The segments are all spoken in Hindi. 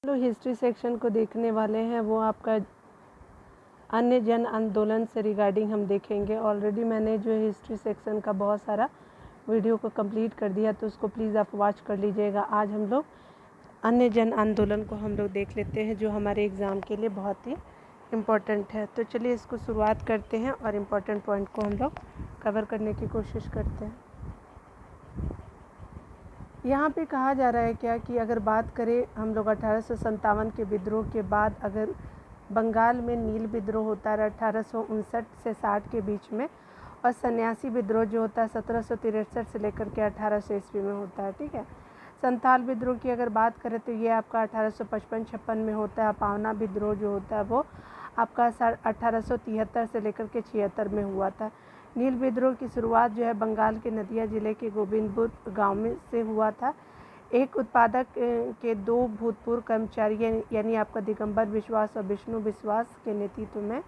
लोग हिस्ट्री सेक्शन को देखने वाले हैं वो आपका अन्य जन आंदोलन से रिगार्डिंग हम देखेंगे। ऑलरेडी मैंने जो हिस्ट्री सेक्शन का बहुत सारा वीडियो को कंप्लीट कर दिया, तो उसको प्लीज़ आप वॉच कर लीजिएगा। आज हम लोग अन्य जन आंदोलन को हम लोग देख लेते हैं, जो हमारे एग्ज़ाम के लिए बहुत ही इम्पोर्टेंट है। तो चलिए इसको शुरुआत करते हैं और इम्पोर्टेंट पॉइंट को हम लोग कवर करने की कोशिश करते हैं। यहाँ पे कहा जा रहा है क्या कि अगर बात करें हम लोग 1857 के विद्रोह के बाद, अगर बंगाल में नील विद्रोह होता है 1859 से 60 के बीच में, और सन्यासी विद्रोह जो होता है 1763 से लेकर के 1800 ईस्वी में होता है। ठीक है। संथाल विद्रोह की अगर बात करें तो ये आपका 1855-56 में होता है। पावना विद्रोह जो होता है वो आपका 1873 से लेकर के 76 में हुआ था। नील विद्रोह की शुरुआत जो है बंगाल के नदिया जिले के गोविंदपुर गांव में से हुआ था। एक उत्पादक के दो भूतपूर्व कर्मचारी यानी आपका दिगंबर विश्वास और विष्णु विश्वास के नेतृत्व में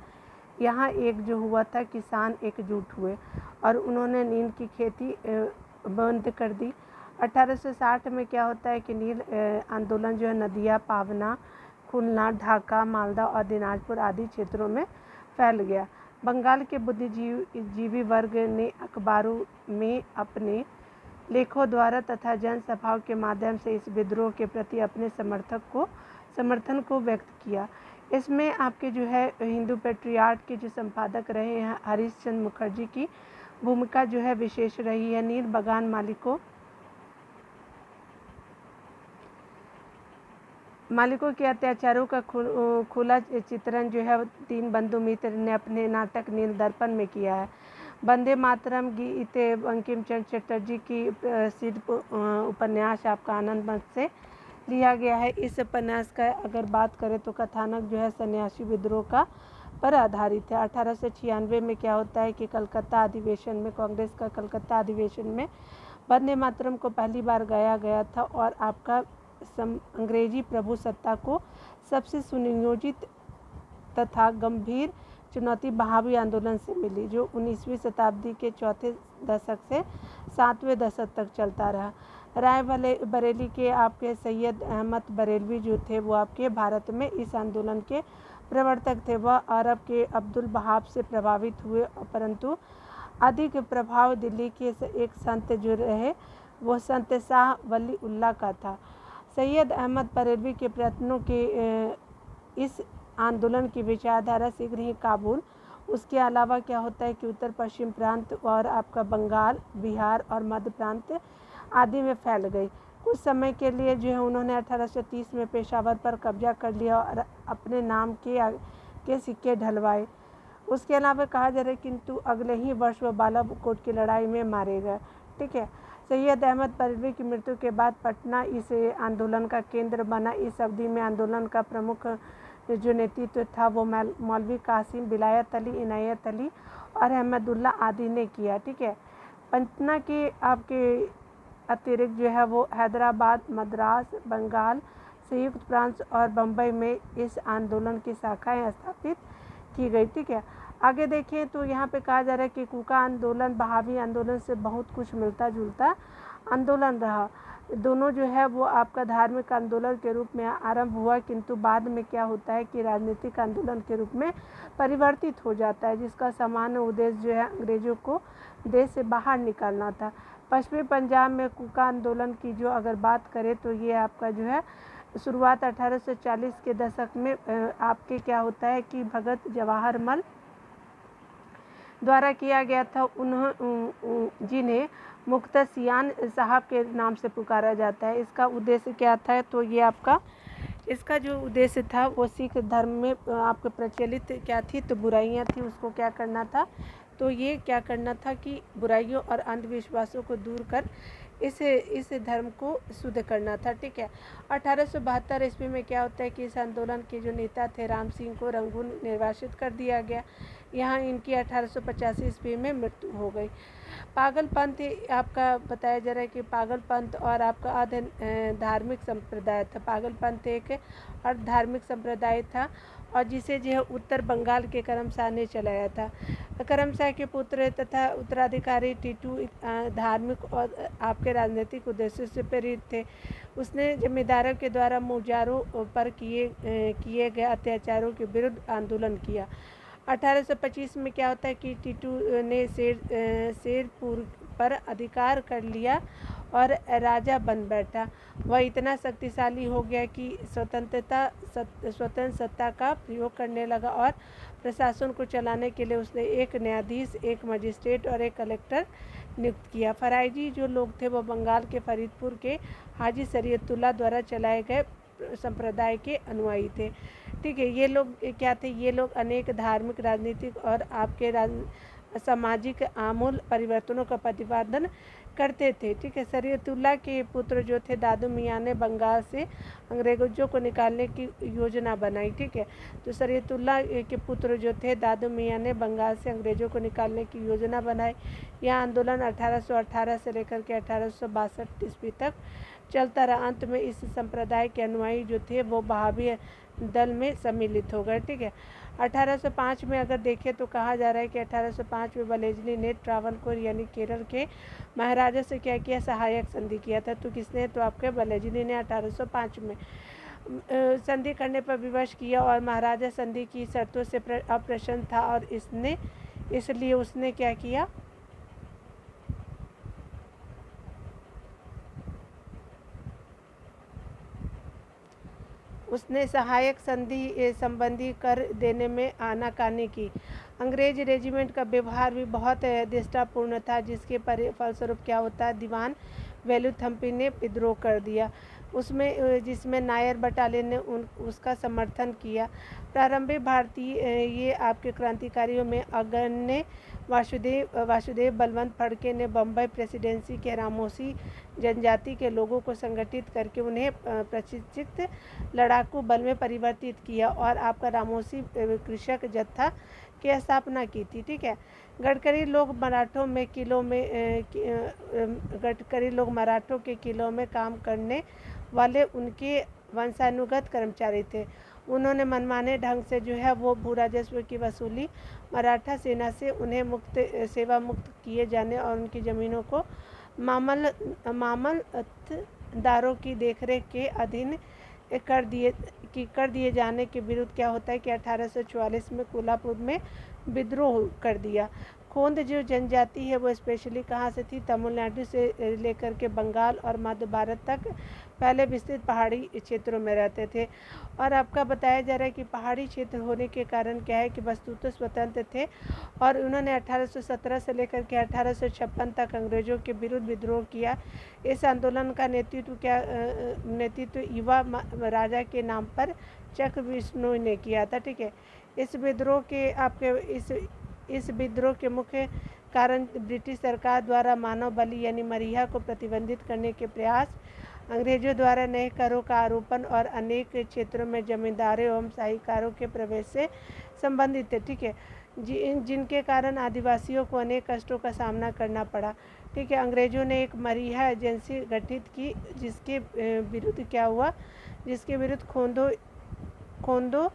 यहाँ एक जो हुआ था किसान एकजुट हुए और उन्होंने नील की खेती बंद कर दी। 1860 में क्या होता है कि नील आंदोलन जो है नदिया, पावना, खुलना, ढाका, मालदा और दिनाजपुर आदि क्षेत्रों में फैल गया। बंगाल के बुद्धिजीवी वर्ग ने अखबारों में अपने लेखों द्वारा तथा जनसभाओं के माध्यम से इस विद्रोह के प्रति अपने समर्थन को व्यक्त किया। इसमें आपके जो है हिंदू पेट्रियार्ट के जो संपादक रहे हैं हरीश चंद्र मुखर्जी की भूमिका जो है विशेष रही है। नील बगान मालिकों के अत्याचारों का खुला चित्रण जो है दीनबंधु मित्र ने अपने नाटक नील दर्पण में किया है। वंदे मातरम गीत बंकिम चंद्र चटर्जी की प्रसिद्ध उपन्यास आपका आनंद मठ से लिया गया है। इस उपन्यास का अगर बात करें तो कथानक जो है सन्यासी विद्रोह का पर आधारित है। 1896 में क्या होता है कि कलकत्ता अधिवेशन में, कांग्रेस का कलकत्ता अधिवेशन में वंदे मातरम को पहली बार गाया गया था और आपका अंग्रेजी प्रभुसत्ता को सबसे सुनियोजित तथा गंभीर चुनौती बहावी आंदोलन से मिली, जो 19वीं शताब्दी के चौथे दशक से 7वें दशक तक चलता रहा। राय बरेली के आपके सैयद अहमद बरेलवी जो थे वो आपके भारत में इस आंदोलन के प्रवर्तक थे। वह अरब के अब्दुल वहाब से प्रभावित हुए, परंतु अधिक प्रभाव दिल्ली के एक संत जो रहे वो संत शाह वली उल्लाह का था। सैयद अहमद बरेलवी के प्रयत्नों के इस आंदोलन की विचारधारा शीघ्र ही काबुल, उसके अलावा क्या होता है कि उत्तर पश्चिम प्रांत और आपका बंगाल, बिहार और मध्य प्रांत आदि में फैल गई। कुछ समय के लिए जो है उन्होंने 1830 में पेशावर पर कब्जा कर लिया और अपने नाम के सिक्के ढलवाए। उसके अलावा कहा जा रहा है किंतु अगले ही वर्ष वह बालाकोट की लड़ाई में मारे गए। ठीक है। सैयद अहमद बरेलवी की मृत्यु के बाद पटना इस आंदोलन का केंद्र बना। इस अवधि में आंदोलन का प्रमुख जो नेतृत्व था वो मौलवी कासिम, विलायत अली, इनायत अली और अहमदुल्ला आदि ने किया। ठीक है। पटना के आपके अतिरिक्त जो है वो हैदराबाद, मद्रास, बंगाल, संयुक्त प्रांत और बम्बई में इस आंदोलन की शाखाएं स्थापित की गई। ठीक है। आगे देखें तो यहाँ पे कहा जा रहा है कि कूका आंदोलन बहावी आंदोलन से बहुत कुछ मिलता जुलता आंदोलन रहा। दोनों जो है वो आपका धार्मिक आंदोलन के रूप में आरंभ हुआ, किंतु बाद में क्या होता है कि राजनीतिक आंदोलन के रूप में परिवर्तित हो जाता है, जिसका सामान्य उद्देश्य जो है अंग्रेजों को देश से बाहर निकालना था। पश्चिमी पंजाब में कूका आंदोलन की जो अगर बात करें तो ये आपका जो है शुरुआत 1840 के दशक में आपके क्या होता है कि भगत जवाहरमल द्वारा किया गया था, जिन्हें मुख्तसियान साहब के नाम से पुकारा जाता है। इसका उद्देश्य क्या था, तो ये आपका इसका जो उद्देश्य था वो सिख धर्म में आपके प्रचलित क्या थी तो बुराइयां थी, उसको क्या करना था, तो ये क्या करना था कि बुराइयों और अंधविश्वासों को दूर कर इस धर्म को शुद्ध करना था। ठीक है। 1872 ईस्वी में क्या होता है कि इस आंदोलन के जो नेता थे राम सिंह को रंगून निर्वासित कर दिया गया। यहाँ इनकी 1885 ईस्वी में मृत्यु हो गई। पागलपंथ आपका बताया जा रहा है कि पागलपंथ और आपका धार्मिक संप्रदाय था। पागलपंथ एक अर्ध धार्मिक संप्रदाय था और जिसे जो है उत्तर बंगाल के करमशाह ने चलाया था। करमशाह के पुत्र तथा उत्तराधिकारी टीटू धार्मिक और आपके राजनीतिक उद्देश्यों से प्रेरित थे। उसने जमींदारों के द्वारा मुजारों पर किए गए अत्याचारों के विरुद्ध आंदोलन किया। 1825 में क्या होता है कि टीटू ने शेरपुर पर अधिकार कर लिया और राजा बन बैठा। वह इतना शक्तिशाली हो गया कि स्वतंत्र सत्ता का प्रयोग करने लगा और प्रशासन को चलाने के लिए उसने एक न्यायाधीश, एक मजिस्ट्रेट और एक कलेक्टर नियुक्त किया। फराइजी जो लोग थे वो बंगाल के फरीदपुर के हाजी शरीयतुल्लाह द्वारा चलाए गए संप्रदाय के अनुयायी थे। ठीक है, ये लोग क्या थे? ये लोग अनेक धार्मिक, राजनीतिक और आपके सामाजिक आमूल परिवर्तनों का प्रतिपादन करते थे। ठीक है, शरीयतुल्लाह के पुत्र जो थे दादू मियाँ ने बंगाल से अंग्रेजों को निकालने की योजना बनाई। ठीक है, तो शरीयतुल्लाह के पुत्र जो थे दादू मियाँ ने बंगाल से अंग्रेजों को निकालने की योजना बनाई। यह आंदोलन 1818 से लेकर के 1862 ईस्वी तक चलता रहा। अंत में इस संप्रदाय के अनुयायी जो थे वो बहावी दल में सम्मिलित हो गए। ठीक है, 1805 में अगर देखें तो कहा जा रहा है कि 1805 में वलेजली ने ट्रावनकोर यानी केरल के महाराजा से क्या किया? सहायक संधि किया था। तो किसने? तो आपके वलेजली ने 1805 में संधि करने पर विवश किया और महाराजा संधि की शर्तों से अप्रसन्न था और इसलिए उसने क्या किया? उसने सहायक संधि संबंधी कर देने में आनाकानी की। अंग्रेज रेजिमेंट का व्यवहार भी बहुत द्वेषपूर्ण था, जिसके फलस्वरूप क्या होता है? दीवान वेलुथम्पी ने विद्रोह कर दिया उसमें, जिसमें नायर बटालियन ने उसका समर्थन किया। प्रारंभिक भारतीय ये आपके क्रांतिकारियों में अग्रणी वासुदेव बलवंत फड़के ने बम्बई प्रेसिडेंसी के रामोसी जनजाति के लोगों को संगठित करके उन्हें प्रशिक्षित लड़ाकू बल में परिवर्तित किया और आपका रामोसी कृषक जत्था की स्थापना की थी। ठीक है, गडकरी लोग मराठों के किलों में काम करने वाले उनके वंशानुगत कर्मचारी थे। उन्होंने मनमाने ढंग से जो है वो भू राजस्व की वसूली मराठा सेना से उन्हें सेवा मुक्त किए जाने और उनकी ज़मीनों को मामलतदारों की देखरेख के अधीन कर दिए जाने के विरुद्ध क्या होता है कि 1844 में कोल्हापुर में विद्रोह कर दिया। खोंद जो जनजाति है वो स्पेशली कहाँ से थी? तमिलनाडु से लेकर के बंगाल और मध्य भारत तक पहले विस्तृत पहाड़ी क्षेत्रों में रहते थे। और आपका बताया जा रहा है कि पहाड़ी क्षेत्र होने के कारण क्या है कि वस्तुतः स्वतंत्र थे और उन्होंने 1817 से लेकर के 1856 तक अंग्रेजों के विरुद्ध विद्रोह किया। इस आंदोलन का नेतृत्व युवा राजा के नाम पर चक्र बिश्नोई ने किया था। ठीक है, इस विद्रोह के मुख्य कारण ब्रिटिश सरकार द्वारा मानव बलि यानी मरीहा को प्रतिबंधित करने के प्रयास, अंग्रेजों द्वारा नए करों का आरोपण और अनेक क्षेत्रों में जमींदारों एवं साहूकारों के प्रवेश से संबंधित है। ठीक है, जिनके कारण आदिवासियों को अनेक कष्टों का सामना करना पड़ा। ठीक है, अंग्रेजों ने एक मरीहा एजेंसी गठित की जिसके विरुद्ध क्या हुआ? जिसके विरुद्ध खोंदो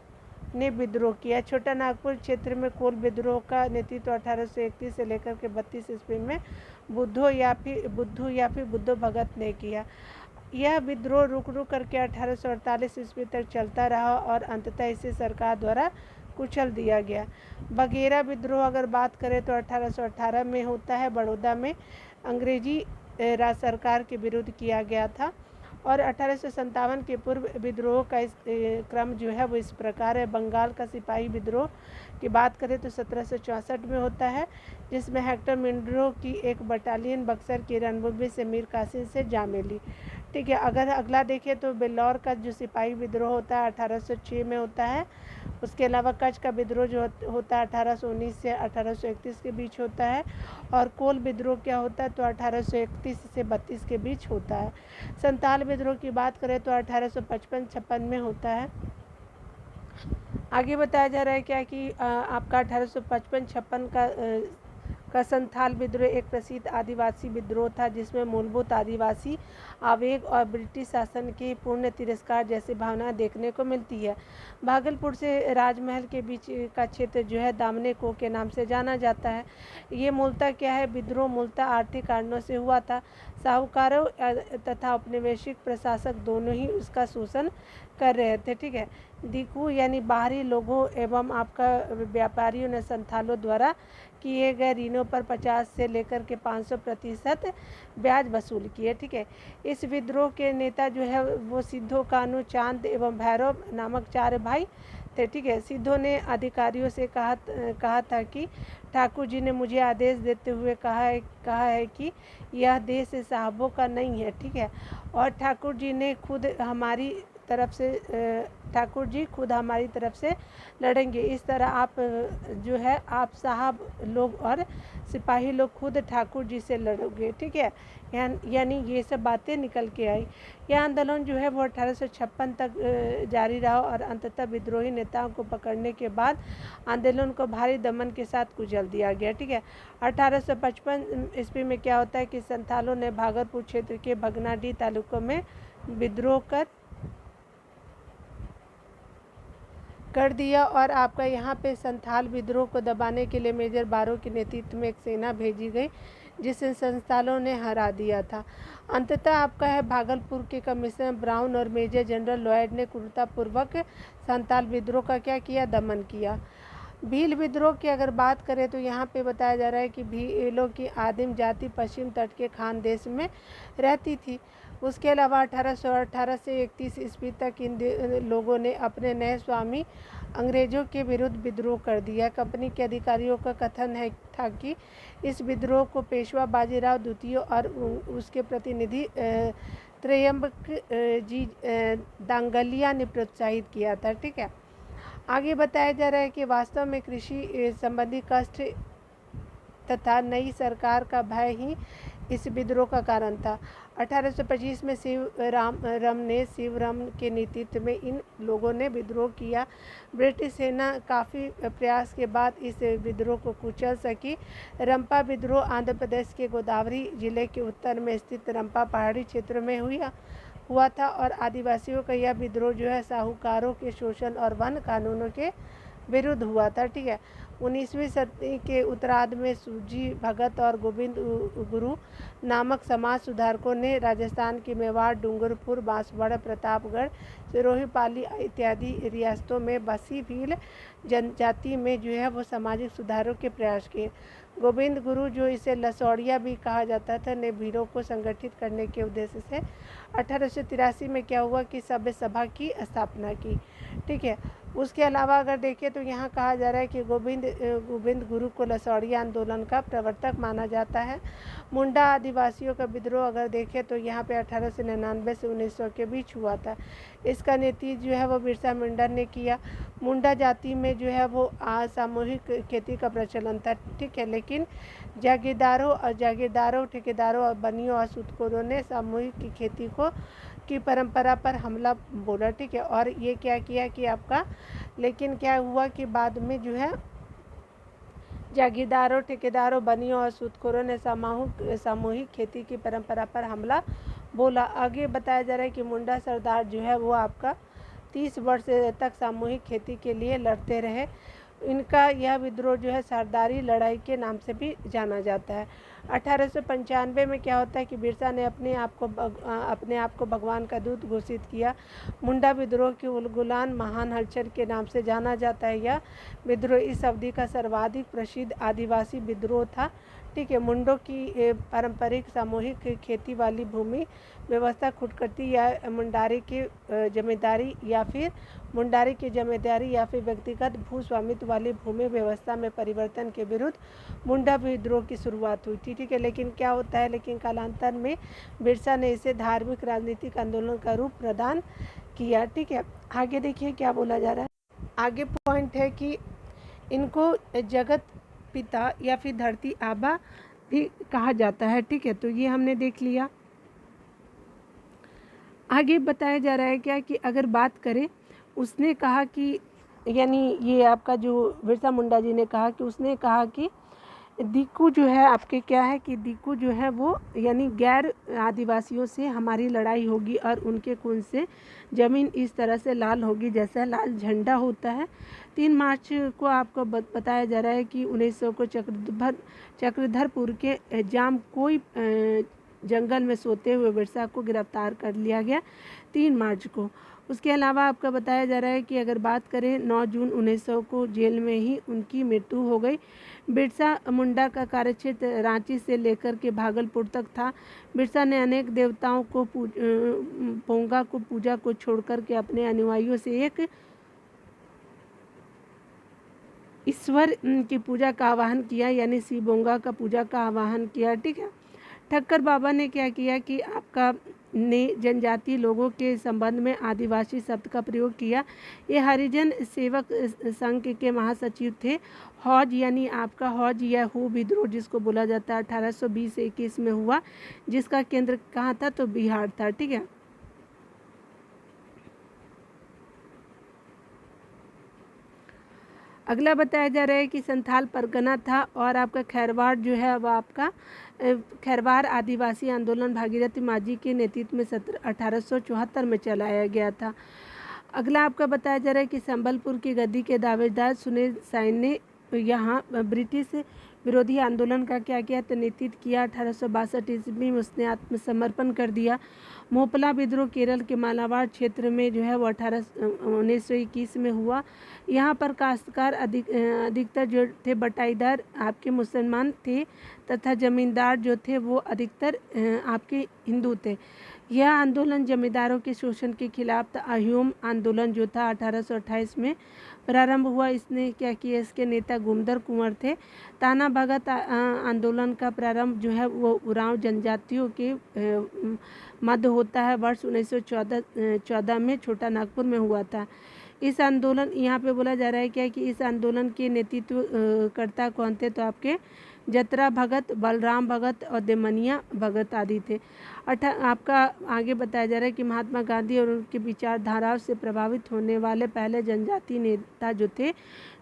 ने विद्रोह किया। छोटा नागपुर क्षेत्र में कोल विद्रोह का नेतृत्व 1831 से लेकर के 32 ईस्वी में बुद्धू या फिर बुद्धो भगत ने किया। यह विद्रोह रुक करके 1848 ईस्वी तक चलता रहा और अंततः इसे सरकार द्वारा कुचल दिया गया। बघेरा विद्रोह अगर बात करें तो 1818 में होता है, बड़ौदा में अंग्रेजी राज सरकार के विरुद्ध किया गया था। और 1857 के पूर्व विद्रोह का क्रम जो है वो इस प्रकार है। बंगाल का सिपाही विद्रोह की बात करें तो 1764 में होता है, जिसमें हेक्टर मिंड्रो की एक बटालियन बक्सर के रणभूमि से मीर कासिम से जा मिली। ठीक है, अगर अगला देखें तो बेल्लौर का जो सिपाही विद्रोह होता है 1806 में होता है। उसके अलावा कच्छ का विद्रोह जो होता है 1819 से 1831 के बीच होता है। और कोल विद्रोह क्या होता है? तो 1831 से 32 के बीच होता है। संताल विद्रोह की बात करें तो 1855-56 में होता है। आगे बताया जा रहा है क्या कि आपका 1855-56 का संथाल विद्रोह एक प्रसिद्ध आदिवासी विद्रोह था जिसमें मूलभूत आदिवासी आवेग और ब्रिटिश शासन की पूर्ण तिरस्कार जैसी भावना देखने को मिलती है। भागलपुर से राजमहल के बीच का क्षेत्र जो है दामने को के नाम से जाना जाता है। ये मूलतः क्या है, विद्रोह मूलतः आर्थिक कारणों से हुआ था। साहूकारों तथा औपनिवेशिक प्रशासक दोनों ही उसका शोषण कर रहे थे। ठीक है, दिकू यानी बाहरी लोगों एवं आपका व्यापारियों ने संथालों द्वारा किए गए ऋणों पर 50 से लेकर के 500% ब्याज वसूल किए। ठीक है, इस विद्रोह के नेता जो है वो सिद्धो कानू, चांद एवं भैरव नामक 4 भाई थे। ठीक है, सिद्धो ने अधिकारियों से कहा था कि ठाकुर जी ने मुझे आदेश देते हुए कहा है कि यह देश साहबों का नहीं है। ठीक है, और ठाकुर जी खुद हमारी तरफ से लड़ेंगे। इस तरह आप जो है आप साहब लोग और सिपाही लोग खुद ठाकुर जी से लड़ोगे। ठीक है, यानी ये सब बातें निकल के आई। यह आंदोलन जो है वो 1856 तक जारी रहा और अंततः विद्रोही नेताओं को पकड़ने के बाद आंदोलन को भारी दमन के साथ कुचल दिया गया। ठीक है, 1855 ईस्वी में क्या होता है कि संथालों ने भागलपुर क्षेत्र के भगनाडीह तालुकों में विद्रोह कर दिया और आपका यहाँ पे संथाल विद्रोह को दबाने के लिए मेजर बारो के नेतृत्व में एक सेना भेजी गई जिसे संथालों ने हरा दिया था। अंततः आपका है भागलपुर के कमिश्नर ब्राउन और मेजर जनरल लॉयड ने क्रूरतापूर्वक संथाल विद्रोह का क्या किया, दमन किया। भील विद्रोह की अगर बात करें तो यहाँ पे बताया जा रहा है कि भीलों की आदिम जाति पश्चिम तट के खान देश में रहती थी। उसके अलावा 1818 से 31 ईस्वी तक इन लोगों ने अपने नए स्वामी अंग्रेजों के विरुद्ध विद्रोह कर दिया। कंपनी के अधिकारियों का कथन था कि इस विद्रोह को पेशवा बाजीराव द्वितीय और उसके प्रतिनिधि त्रयंबक जी दांगलिया ने प्रोत्साहित किया था। ठीक है, आगे बताया जा रहा है कि वास्तव में कृषि संबंधी कष्ट तथा नई सरकार का भय ही इस विद्रोह का कारण था। 1825 में शिवराम के नेतृत्व में इन लोगों ने विद्रोह किया। ब्रिटिश सेना काफ़ी प्रयास के बाद इस विद्रोह को कुचल सकी। रंपा विद्रोह आंध्र प्रदेश के गोदावरी जिले के उत्तर में स्थित रंपा पहाड़ी क्षेत्र में हुआ था और आदिवासियों का यह विद्रोह जो है साहूकारों के शोषण और वन कानूनों के विरुद्ध हुआ था। ठीक है, 19वीं सदी के उत्तरार्ध में सूजी भगत और गोविंद गुरु नामक समाज सुधारकों ने राजस्थान के मेवाड़, डूंगरपुर, बांसवाड़ा, प्रतापगढ़, सिरोही, पाली इत्यादि रियासतों में बसी भील जनजाति में जो है वो सामाजिक सुधारों के प्रयास किए। गोविंद गुरु, जो इसे लसौड़िया भी कहा जाता था, ने भीलों को संगठित करने के उद्देश्य से 1883 में क्या हुआ कि सभ्य सभा की स्थापना की। ठीक है, उसके अलावा अगर देखें तो यहाँ कहा जा रहा है कि गोविंद गुरु को लसौड़िया आंदोलन का प्रवर्तक माना जाता है। मुंडा आदिवासियों का विद्रोह अगर देखें तो यहाँ पे 1899 से 1900 के बीच हुआ था। इसका नेतृत्व जो है वो बिरसा मुंडा ने किया। मुंडा जाति में जो है वो सामूहिक खेती का प्रचलन था। ठीक है, लेकिन जागीरदारों, ठेकेदारों और बनियों और सूदखोरों ने सामूहिक खेती की परंपरा पर हमला बोला। ठीक है, और ये क्या किया कि आपका, लेकिन क्या हुआ कि बाद में जो है जागीरदारों, ठेकेदारों, बनियों और सूदखोरों ने सामूहिक खेती की परंपरा पर हमला बोला। आगे बताया जा रहा है कि मुंडा सरदार जो है वो आपका 30 वर्ष तक सामूहिक खेती के लिए लड़ते रहे। इनका यह विद्रोह जो है सरदारी लड़ाई के नाम से भी जाना जाता है। 1895 में क्या होता है कि बिरसा ने अपने आप को भगवान का दूत घोषित किया। मुंडा विद्रोह की उलगुलान महान हलचल के नाम से जाना जाता है। यह विद्रोह इस अवधि का सर्वाधिक प्रसिद्ध आदिवासी विद्रोह था। ठीक है, मुंडों की पारंपरिक सामूहिक खेती वाली भूमि व्यवस्था खुदकर्ती या मुंडारी की जमींदारी या फिर व्यक्तिगत भू स्वामित्व वाली भूमि व्यवस्था में परिवर्तन के विरुद्ध मुंडा विद्रोह की शुरुआत हुई थी। ठीक है, लेकिन क्या होता है, लेकिन कालांतर में बिरसा ने इसे धार्मिक राजनीतिक आंदोलन का रूप प्रदान किया। ठीक है, आगे देखिए क्या बोला जा रहा है। आगे पॉइंट है कि इनको जगत पिता या फिर धरती आबा भी कहा जाता है। ठीक है, तो ये हमने देख लिया। आगे बताया जा रहा है क्या कि अगर बात करें, उसने कहा कि यानी ये आपका जो बिरसा मुंडा जी ने कहा कि उसने कहा कि दीकू जो है आपके क्या है कि दीकू जो है वो यानी गैर आदिवासियों से हमारी लड़ाई होगी और उनके खून से ज़मीन इस तरह से लाल होगी जैसा लाल झंडा होता है। 3 मार्च को आपको बताया जा रहा है कि 1900 को चक्रधरपुर के जाम कोई जंगल में सोते हुए बिरसा को गिरफ्तार कर लिया गया 3 मार्च को। उसके अलावा आपका बताया जा रहा है कि अगर बात करें 9 जून 1900 को जेल में ही उनकी मृत्यु हो गई। बिरसा मुंडा का कार्यक्षेत्र रांची से लेकर के भागलपुर तक था। बिरसा ने अनेक देवताओं को पोंगा को पूजा को छोड़कर के अपने अनुयायियों से एक ईश्वर की पूजा का आह्वान किया, यानी शिव बोंगा का पूजा का आह्वान किया। ठीक है। ठक्कर बाबा ने क्या किया कि आपका ने जनजातीय लोगों के संबंध में आदिवासी शब्द का प्रयोग किया। ये हरिजन सेवक संघ के महासचिव थे। हौज यानी आपका हौज या हू विद्रोह जिसको बोला जाता है 1820 से 21 में हुआ, जिसका केंद्र कहाँ था तो बिहार था। ठीक है। अगला बताया जा रहा है कि संथाल परगना था और आपका खैरवाड़ जो है वह आपका खैरवाड़ आदिवासी आंदोलन भागीरथी माझी के नेतृत्व में 1874 में चलाया गया था। अगला आपका बताया जा रहा है कि संबलपुर की गद्दी के दावेदार सुनील साइन ने यहाँ ब्रिटिश विरोधी आंदोलन का क्या किया तो नेतृत्व किया। 1862 ईस्वी में उसने आत्मसमर्पण कर दिया। मोपला विद्रोह केरल के मालाबार क्षेत्र में जो है वो 1921 में हुआ। यहाँ पर काश्तकार अधिकतर जो थे बटाईदार आपके मुसलमान थे तथा जमींदार जो थे वो अधिकतर आपके हिंदू थे। यह आंदोलन जमींदारों के शोषण के खिलाफ था। अह्यूम आंदोलन जो था 1828 में प्रारंभ हुआ। इसने क्या किया, इसके नेता गुमदर कुंवर थे। ताना भगत आंदोलन का प्रारंभ जो है वो उरांव जनजातियों के मध्य होता है। वर्ष 1914 में छोटा नागपुर में हुआ था। इस आंदोलन यहाँ पे बोला जा रहा है क्या कि इस आंदोलन के नेतृत्व करता कौन थे तो आपके जतरा भगत, बलराम भगत और देमनिया भगत आदि थे। आपका आगे बताया जा रहा है कि महात्मा गांधी और उनके विचारधाराओं से प्रभावित होने वाले पहले जनजातीय नेता जो थे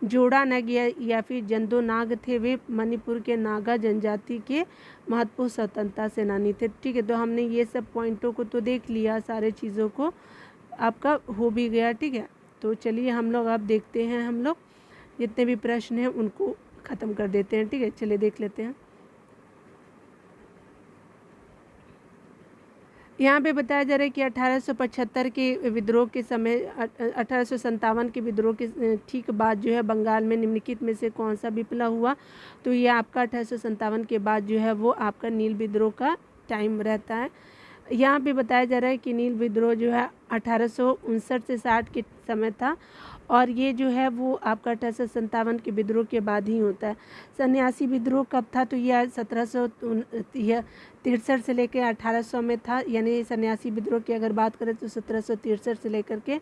जोड़ा नाग या फिर जंदो नाग थे। वे मणिपुर के नागा जनजाति के महत्वपूर्ण स्वतंत्रता सेनानी थे। ठीक है, तो हमने ये सब पॉइंटों को तो देख लिया, सारे चीज़ों को आपका हो भी गया। ठीक है, तो चलिए हम लोग अब देखते हैं, हम लोग जितने भी प्रश्न हैं उनको ख़त्म कर देते हैं। ठीक है, चलिए देख लेते हैं। यहाँ पे बताया जा रहा है कि 1875 के विद्रोह के समय 1857 के विद्रोह के ठीक बाद जो है बंगाल में निम्नलिखित में से कौन सा विप्लव हुआ तो ये आपका 1857 के बाद जो है वो आपका नील विद्रोह का टाइम रहता है। यहाँ पे बताया जा रहा है कि नील विद्रोह जो है 1859 से 60 के समय था और ये जो है वो आपका 1857 के विद्रोह के बाद ही होता है। सन्यासी विद्रोह कब था तो यह 1763 से लेकर 1800 में था। यानी सन्यासी विद्रोह की अगर बात करें तो 1763 से लेकर के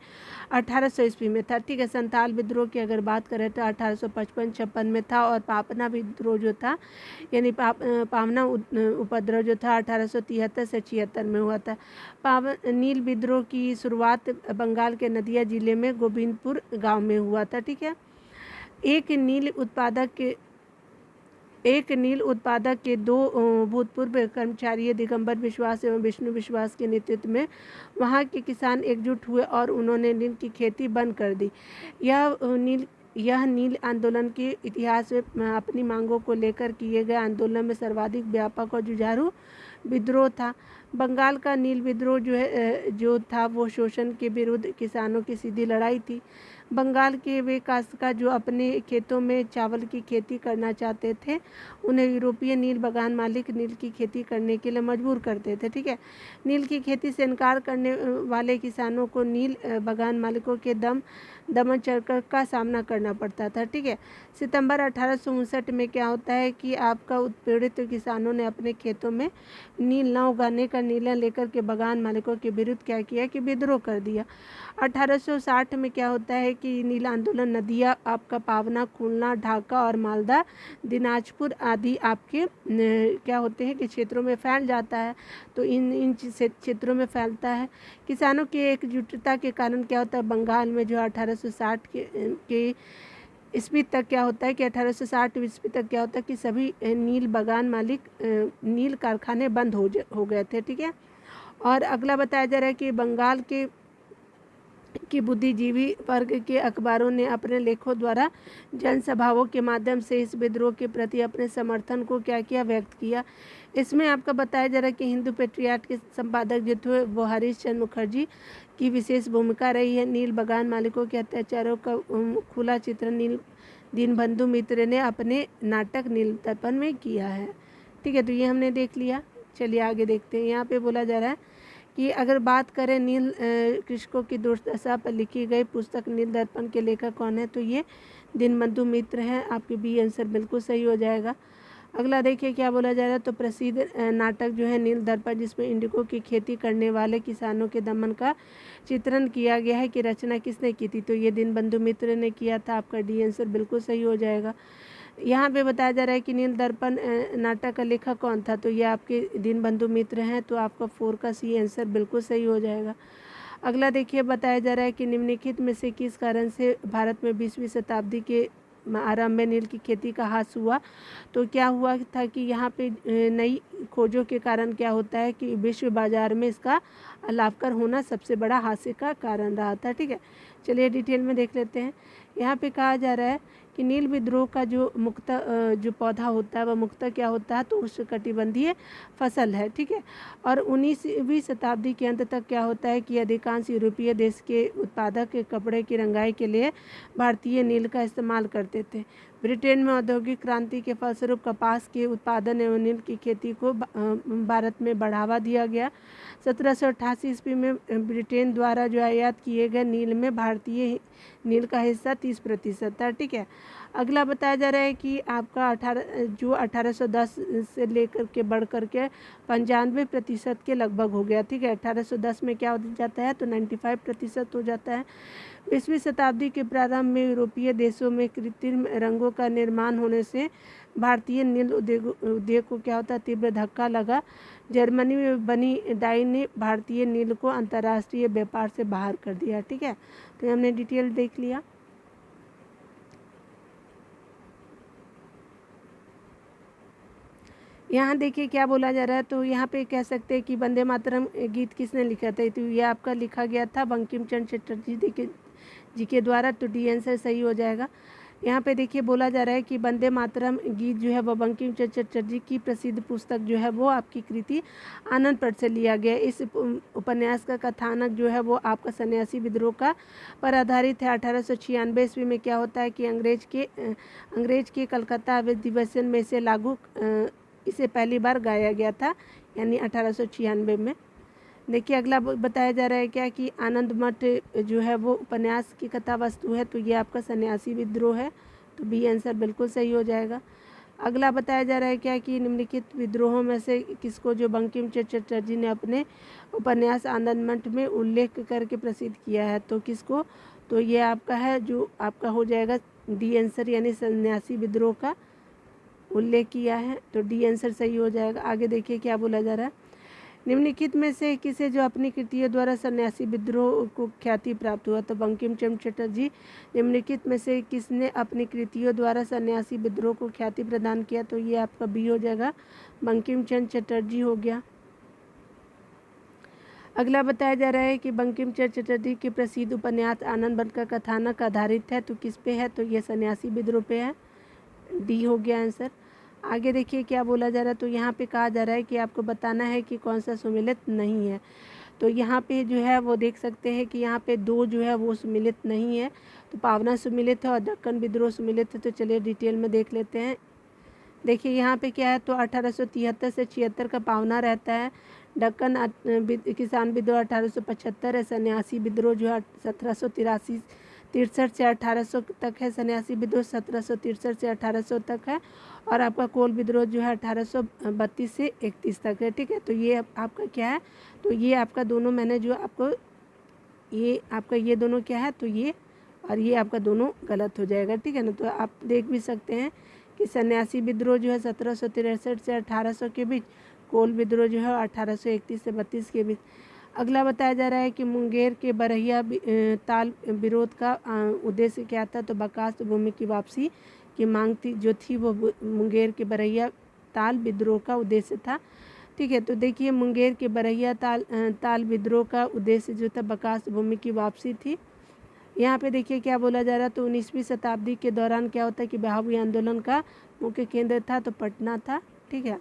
1800 ईस्वी में था। ठीक है, संथाल विद्रोह की अगर बात करें तो 1855-56 में था और पापना विद्रोह जो था यानी पावना उपद्रव जो था 1873 से 76 में हुआ था। नील विद्रोह की शुरुआत बंगाल के नदिया जिले में गोविंदपुर गांव में हुआ था। ठीक है, एक नील उत्पादक के दो भूतपूर्व कर्मचारी दिगंबर विश्वास एवं विष्णु विश्वास के नेतृत्व में वहां के किसान एकजुट हुए और उन्होंने नील की खेती बंद कर दी। यह नील आंदोलन के इतिहास में अपनी मांगों को लेकर किए गए आंदोलन में सर्वाधिक व्यापक और जुझारू विद्रोह था। बंगाल का नील विद्रोह जो था वो शोषण के विरुद्ध किसानों की सीधी लड़ाई थी। बंगाल के वे काश्तकार जो अपने खेतों में चावल की खेती करना चाहते थे उन्हें यूरोपीय नील बागान मालिक नील की खेती करने के लिए मजबूर करते थे। ठीक है, नील की खेती से इनकार करने वाले किसानों को नील बागान मालिकों के दमन चक्र का सामना करना पड़ता था। ठीक है, सितंबर 1859 में क्या होता है कि आपका उत्पीड़ित किसानों ने अपने खेतों में नील न उगाने का का निर्णय लेकर के बगान मालिकों के विरुद्ध क्या किया कि विद्रोह कर दिया। 1860 में क्या होता है कि नील आंदोलन नदिया आपका पावना, खुलना, ढाका और मालदा, दिनाजपुर आदि आपके क्या होते हैं कि क्षेत्रों में फैल जाता है। तो इन क्षेत्रों में फैलता है। किसानों की एकजुटता के कारण क्या होता है, बंगाल में जो 1860 के ईस्वी तक क्या होता है कि 1860 ईस्वी तक क्या होता है कि सभी नील बगान मालिक नील कारखाने बंद हो गए थे। ठीक है। और अगला बताया जा रहा है कि बंगाल के बुद्धिजीवी वर्ग के अखबारों ने अपने लेखों द्वारा जनसभाओं के माध्यम से इस विद्रोह के प्रति अपने समर्थन को क्या किया, व्यक्त किया। इसमें आपका बताया जा रहा है कि हिंदू पेट्रियाट के संपादक जो थे वो हरीश चंद्र मुखर्जी की विशेष भूमिका रही है। नील बगान मालिकों के अत्याचारों का खुला चित्रण दीनबंधु मित्र ने अपने नाटक नील दर्पण में किया है। ठीक है, तो ये हमने देख लिया। चलिए आगे देखते हैं। यहाँ पे बोला जा रहा है कि अगर बात करें नील कृषकों की दुर्दशा पर लिखी गई पुस्तक नील दर्पण के लेखक कौन है, तो ये दीनबंधु मित्र हैं। आपके बी आंसर बिल्कुल सही हो जाएगा। अगला देखिए क्या बोला जा रहा है। तो प्रसिद्ध नाटक जो है नील दर्पण, जिसमें इंडिगो की खेती करने वाले किसानों के दमन का चित्रण किया गया है, कि रचना किसने की थी, तो ये दीनबंधु मित्र ने किया था। आपका डी आंसर बिल्कुल सही हो जाएगा। यहाँ पे बताया जा रहा है कि नील दर्पण नाटक का लेखक कौन था, तो ये आपके दीनबंधु मित्र हैं। तो आपका 4 का सी आंसर बिल्कुल सही हो जाएगा। अगला देखिए बताया जा रहा है कि निम्नलिखित में से किस कारण से भारत में 20वीं शताब्दी के आरंभ में नील की खेती का ह्रास हुआ, तो क्या हुआ था कि यहाँ पे नई खोजों के कारण क्या होता है कि विश्व बाजार में इसका लाभकर होना सबसे बड़ा हास्य का कारण रहा था। ठीक है, चलिए डिटेल में देख लेते हैं। यहाँ पे कहा जा रहा है कि नील विद्रोह का जो जो पौधा होता है वह मुख्यतः क्या होता है, तो उष्णकटिबंधीय फसल है। ठीक है, और 19वीं शताब्दी के अंत तक क्या होता है कि अधिकांश यूरोपीय देश के उत्पादक कपड़े की रंगाई के लिए भारतीय नील का इस्तेमाल करते थे। ब्रिटेन में औद्योगिक क्रांति के फलस्वरूप कपास के उत्पादन एवं नील की खेती को भारत में बढ़ावा दिया गया। 1788 ईस्वी में ब्रिटेन द्वारा जो आयात किए गए नील में भारतीय नील का हिस्सा 30% था। ठीक है, अगला बताया जा रहा है कि आपका 1810 से लेकर के बढ़ कर के 95% के लगभग हो गया। ठीक है, 1810 में क्या हो जाता है, तो 95% हो जाता है। 20वीं शताब्दी के प्रारंभ में यूरोपीय देशों में कृत्रिम रंगों का निर्माण होने से भारतीय नील उद्योग को क्या होता है, तीव्र धक्का लगा। जर्मनी में बनी डाई ने भारतीय नील को अंतर्राष्ट्रीय व्यापार से बाहर कर दिया। ठीक है, तो हमने डिटेल देख लिया। यहाँ देखिए क्या बोला जा रहा है। तो यहाँ पे कह सकते हैं कि वंदे मातरम गीत किसने लिखा था, तो ये आपका लिखा गया था बंकिम चंद्र चटर्जी जी के द्वारा। तो डी आंसर सही हो जाएगा। यहाँ पे देखिए बोला जा रहा है कि वंदे मातरम गीत जो है वह बंकिम चंद्र चटर्जी की प्रसिद्ध पुस्तक जो है वो आपकी कृति आनंद पट से लिया गया। इस उपन्यास का कथानक जो है वो आपका सन्यासी विद्रोह का पर आधारित है। 1896 ईस्वी में क्या होता है कि अंग्रेज के कलकत्ता अधिवेशन में इसे पहली बार गाया गया था, यानी 1896 में। देखिए अगला बताया जा रहा है क्या कि आनंद मठ जो है वो उपन्यास की कथा वस्तु है, तो ये आपका सन्यासी विद्रोह है। तो बी आंसर बिल्कुल सही हो जाएगा। अगला बताया जा रहा है क्या कि निम्नलिखित विद्रोहों में से किसको जो बंकिम चंद्र चटर्जी ने अपने उपन्यास आनंद मठ में उल्लेख करके प्रसिद्ध किया है, तो किसको, तो ये आपका है जो आपका हो जाएगा डी आंसर, यानी सन्यासी विद्रोह का उल्लेख किया है। तो डी आंसर सही हो जाएगा। आगे देखिए क्या बोला जा रहा है। निम्नलिखित में से किसे जो अपनी कृतियों द्वारा सन्यासी विद्रोह को ख्याति प्राप्त हुआ, तो बंकिम चंद्र चटर्जी। निम्नलिखित में से किसने अपनी कृतियों द्वारा सन्यासी विद्रोह को ख्याति प्रदान किया, तो ये आपका बी हो जाएगा, बंकिम चंद्र चटर्जी हो गया। अगला बताया जा रहा है कि बंकिम चंद्र चटर्जी के प्रसिद्ध उपन्यास आनंद मठ का कथानक आधारित है, तो किस पे है, तो ये सन्यासी विद्रोह पे है। डी हो गया आंसर। आगे देखिए क्या बोला जा रहा है। तो यहाँ पे कहा जा रहा है कि आपको बताना है कि कौन सा सुमिलित नहीं है। तो यहाँ पे जो है वो देख सकते हैं कि यहाँ पे 2 जो है वो सुमिलित नहीं है, तो पावना सुमिलित है और दक्कन विद्रोह सुमिलित है। तो चलिए डिटेल में देख लेते हैं। देखिए यहाँ पे क्या है, तो 1873 से 76 का पावना रहता है। दक्कन किसान विद्रोह 1875 है। सन्यासी विद्रोह जो है 1783 1763 से 1800 तक है। सन्यासी विद्रोह 1763 से 1800 तक है। और आपका कोल विद्रोह जो है 1832 से 31 तक है। ठीक है, तो ये आपका क्या है, तो ये आपका दोनों मैंने जो आपको ये आपका ये दोनों क्या है, तो ये और ये आपका दोनों गलत हो जाएगा। ठीक है ना, तो आप देख भी सकते हैं कि सन्यासी विद्रोह जो है 1763 से 1800 के बीच, कोल विद्रोह जो है 1831 से 32 के बीच। अगला बताया जा रहा है कि मुंगेर के बरहिया ताल विरोध का उद्देश्य क्या था, तो बकास्त भूमि की वापसी की मांग थी जो थी वो मुंगेर के बरहिया ताल विद्रोह का उद्देश्य था। ठीक है, तो देखिए मुंगेर के बरहिया ताल विद्रोह का उद्देश्य जो था बकास्त भूमि की वापसी थी। यहाँ पे देखिए क्या बोला जा रहा है, तो 19वीं शताब्दी के दौरान क्या होता है कि बहावी आंदोलन का मुख्य केंद्र था तो पटना था। ठीक है,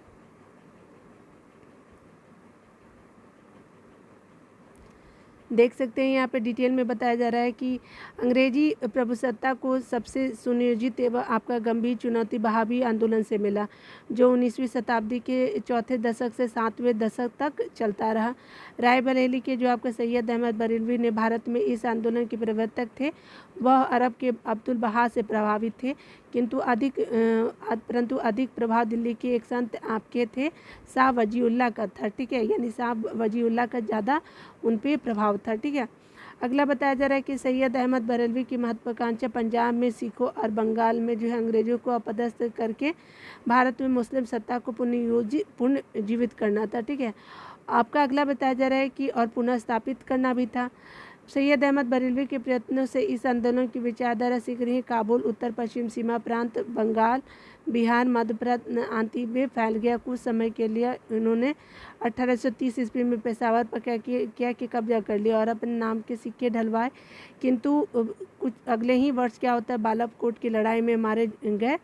देख सकते हैं यहाँ पे डिटेल में बताया जा रहा है कि अंग्रेजी प्रभुसत्ता को सबसे सुनियोजित एवं आपका गंभीर चुनौती बहावी आंदोलन से मिला, जो 19वीं शताब्दी के चौथे दशक से 7वें दशक तक चलता रहा। रायबरेली के जो आपका सैयद अहमद बरेलवी ने भारत में इस आंदोलन के प्रवर्तक थे, वह अरब के अब्दुल बहा से प्रभावित थे, परंतु अधिक प्रभाव दिल्ली के एक संत आपके थे, शाह वजीउल्लाह का था। ठीक है, यानी शाह वजीउल्लाह का ज़्यादा उन पर प्रभाव था। ठीक है, अगला बताया जा रहा है कि सैयद अहमद बरेलवी की महत्वाकांक्षा पंजाब में सिखों और बंगाल में जो है अंग्रेजों को अपदस्थ करके भारत में मुस्लिम सत्ता को पुनर्जीवित करना था। ठीक है, आपका अगला बताया जा रहा है कि और पुनः स्थापित करना भी था। सैयद अहमद बरेलवी के प्रयत्नों से इस आंदोलन की विचारधारा सीख रही काबुल, उत्तर पश्चिम सीमा प्रांत, बंगाल, बिहार, मध्य प्रदेश आदि में फैल गया। कुछ समय के लिए इन्होंने 1830 ईस्वी में पेशावर पर किया कि कब्जा कर लिया और अपने नाम के सिक्के ढलवाए, किंतु कुछ अगले ही वर्ष क्या होता है, बालाकोट की लड़ाई में मारे गए।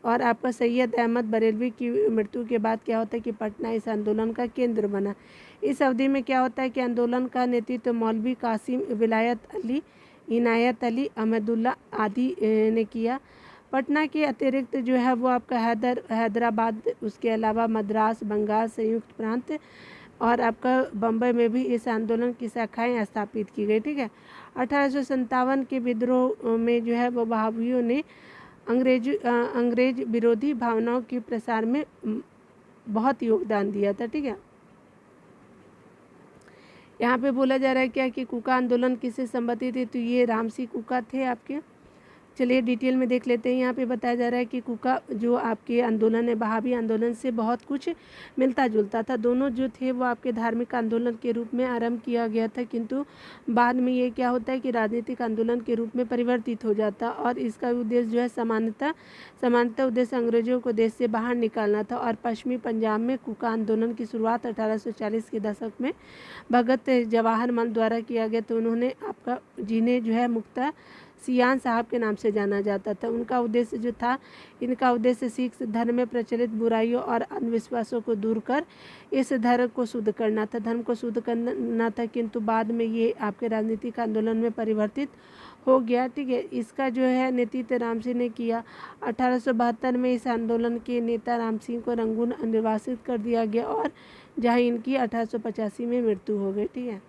और आपका सैयद अहमद बरेलवी की मृत्यु के बाद क्या होता है कि पटना इस आंदोलन का केंद्र बना। इस अवधि में क्या होता है कि आंदोलन का नेतृत्व मौलवी कासिम, विलायत अली, इनायत अली, अहमदुल्ला आदि ने किया। पटना के अतिरिक्त जो है वो आपका हैदराबाद, उसके अलावा मद्रास, बंगाल, संयुक्त प्रांत और आपका बम्बई में भी इस आंदोलन की शाखाएं स्थापित की गई। ठीक है, 1857 के विद्रोह में जो है वो बहावियों ने अंग्रेज विरोधी भावनाओं के प्रसार में बहुत योगदान दिया था। ठीक है, यहाँ पे बोला जा रहा है क्या कि कुका आंदोलन किससे संबंधित है, तो ये रामसी कुका थे आपके। चलिए डिटेल में देख लेते हैं। यहाँ पे बताया जा रहा है कि कुका जो आपके आंदोलन है बहावी आंदोलन से बहुत कुछ मिलता जुलता था। दोनों जो थे वो आपके धार्मिक आंदोलन के रूप में आरंभ किया गया था, किंतु बाद में ये क्या होता है कि राजनीतिक आंदोलन के रूप में परिवर्तित हो जाता और इसका उद्देश्य जो है समानता उद्देश्य अंग्रेजों को देश से बाहर निकालना था। और पश्चिमी पंजाब में कुका आंदोलन की शुरुआत 1840 के दशक में भगत जवाहरलाल द्वारा किया गया। तो उन्होंने आपका जिन्हें जो है मुक्ता सियान साहब के नाम से जाना जाता था। उनका उद्देश्य जो था, इनका उद्देश्य सिख धर्म में प्रचलित बुराइयों और अंधविश्वासों को दूर कर इस धर्म को शुद्ध करना था, किंतु बाद में ये आपके राजनीतिक आंदोलन में परिवर्तित हो गया। ठीक है, इसका जो है नेतृत्व राम सिंह ने किया। 1872 में इस आंदोलन के नेता राम सिंह को रंगून निर्वासित कर दिया गया और जहाँ इनकी 1885 में मृत्यु हो गई। ठीक है,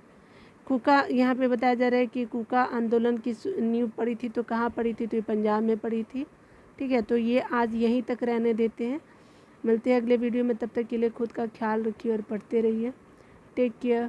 कुका यहाँ पे बताया जा रहा है कि कुका आंदोलन की नींव पड़ी थी, तो कहाँ पड़ी थी, तो ये पंजाब में पड़ी थी। ठीक है, तो ये आज यहीं तक रहने देते हैं। मिलते हैं अगले वीडियो में, तब तक के लिए खुद का ख्याल रखिए और पढ़ते रहिए। Take care.